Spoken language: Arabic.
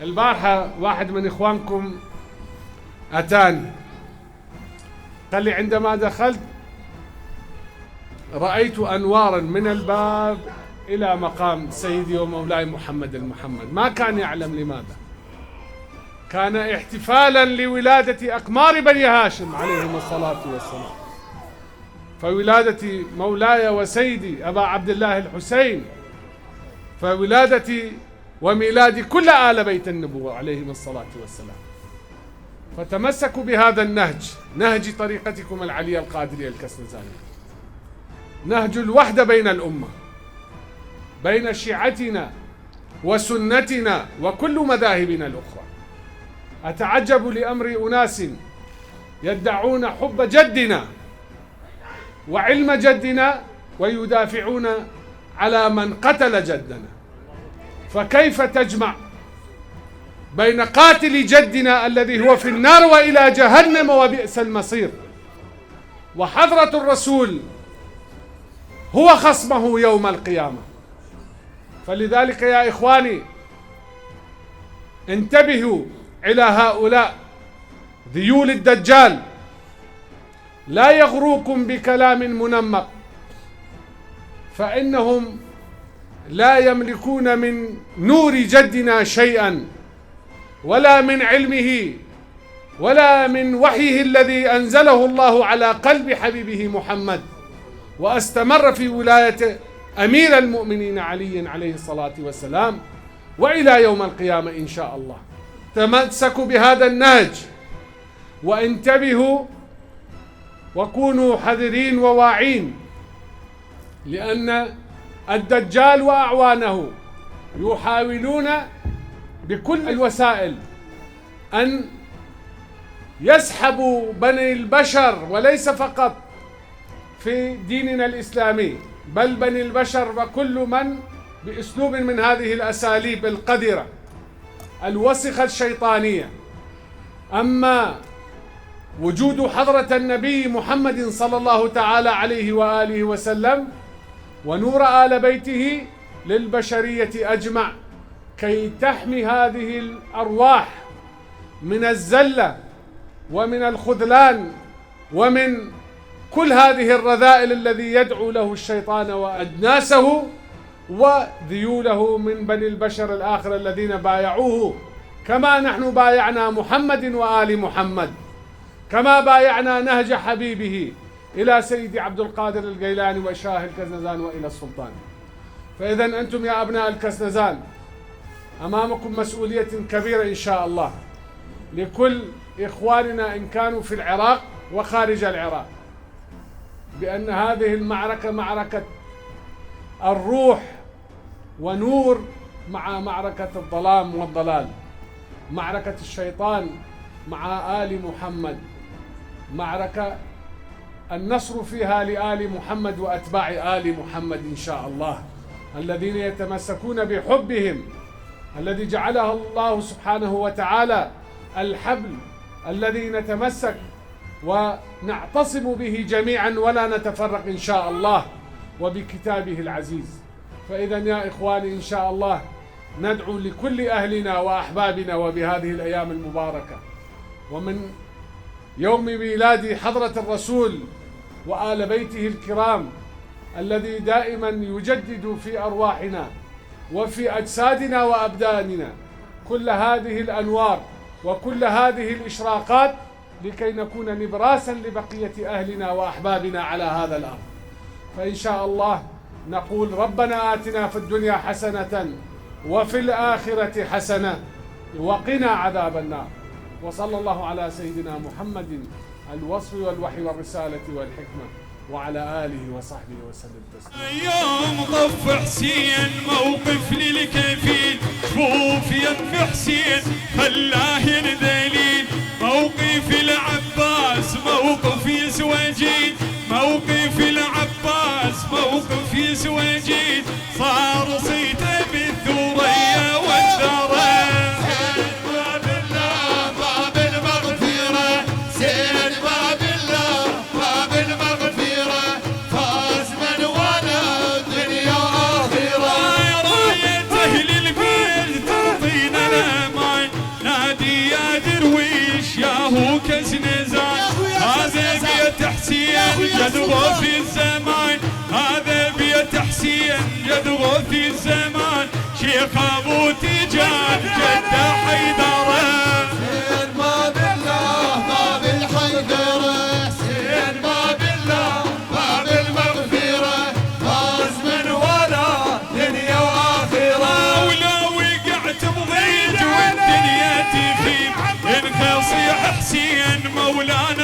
البارحة واحد من إخوانكم أتاني قال لي عندما دخلت رأيت أنوارا من الباب إلى مقام سيدي ومولاي محمد المحمد. ما كان يعلم لماذا. كان احتفالا لولادة أقمار بني هاشم عليهم الصلاة والسلام، فولادة مولاي وسيدي أبا عبد الله الحسين، فولادة وميلاد كل آل بيت النبوة عليهم الصلاة والسلام. فتمسكوا بهذا النهج، نهج طريقتكم العلية القادرية الكسنزانية، نهج الوحدة بين الأمة، بين شيعتنا وسنتنا وكل مذاهبنا الأخرى. أتعجب لأمر أناس يدعون حب جدنا وعلم جدنا ويدافعون على من قتل جدنا. فكيف تجمع بين قاتل جدنا الذي هو في النار وإلى جهنم وبئس المصير، وحضرة الرسول هو خصمه يوم القيامة؟ فلذلك يا إخواني انتبهوا إلى هؤلاء ذيول الدجال، لا يغروكم بكلام منمق، فإنهم لا يملكون من نور جدنا شيئا، ولا من علمه، ولا من وحيه الذي أنزله الله على قلب حبيبه محمد، واستمر في ولاية أمير المؤمنين علي عليه الصلاة والسلام وإلى يوم القيامة إن شاء الله. تمسكوا بهذا النهج وانتبهوا وكونوا حذرين وواعين، لأن الدجال وأعوانه يحاولون بكل الوسائل أن يسحبوا بني البشر، وليس فقط في ديننا الإسلامي بل بني البشر وكل من بأسلوب من هذه الأساليب القذرة الوسخة الشيطانية. أما وجود حضرة النبي محمد صلى الله تعالى عليه وآله وسلم ونور آل بيته للبشرية أجمع، كي تحمي هذه الأرواح من الزلة ومن الخذلان ومن كل هذه الرذائل الذي يدعو له الشيطان وأدناسه وذيوله من بني البشر الآخر الذين بايعوه، كما نحن بايعنا محمد وآل محمد، كما بايعنا نهج حبيبه إلى سيدي عبد القادر الجيلاني وشاه الكسنزان وإلى السلطان. فإذا أنتم يا أبناء الكسنزان أمامكم مسؤولية كبيرة إن شاء الله لكل إخواننا إن كانوا في العراق وخارج العراق، بأن هذه المعركة معركة الروح ونور مع معركة الظلام والضلال، معركة الشيطان مع آل محمد، معركة النصر فيها لآل محمد وأتباع آل محمد إن شاء الله، الذين يتمسكون بحبهم الذي جعله الله سبحانه وتعالى الحبل الذي نتمسك ونعتصم به جميعا ولا نتفرق إن شاء الله، وبكتابه العزيز. فإذا يا إخواني إن شاء الله ندعو لكل أهلنا وأحبابنا وبهذه الأيام المباركة ومن يوم ميلاد حضرة الرسول وآل بيته الكرام الذي دائما يجدد في أرواحنا وفي أجسادنا وأبداننا كل هذه الأنوار وكل هذه الإشراقات، لكي نكون نبراسا لبقية أهلنا وأحبابنا على هذا الأرض. فإن شاء الله نقول ربنا آتنا في الدنيا حسنة وفي الآخرة حسنة وقنا عذاب النار. وصلى الله على سيدنا محمد الوصف والوحي والرسالة والحكمة وعلى آله وصحبه وسلم تسليما. يوم ضف حسين موقف للكفيل، شوف يم حسين خلاه ينذليل، موقف العباس موقف يسوى جيد، موقف العباس موقف يسوى جيد، صار صيته بالثريا والثرى. راية أهل البيت تعطينا الأمان، هو كزنزان هذا بيت حسين جد غوث الزمان هذا بيت حسين جد غوث الزمان شيخ ابو تيجان جده حيدره حسين باب الله باب الحيدره حسين باب الله باب المغفره فاز من ولا دنيا واخره ولو وقعت بضيج والدنيا تخيب انك صيح حسين مولانا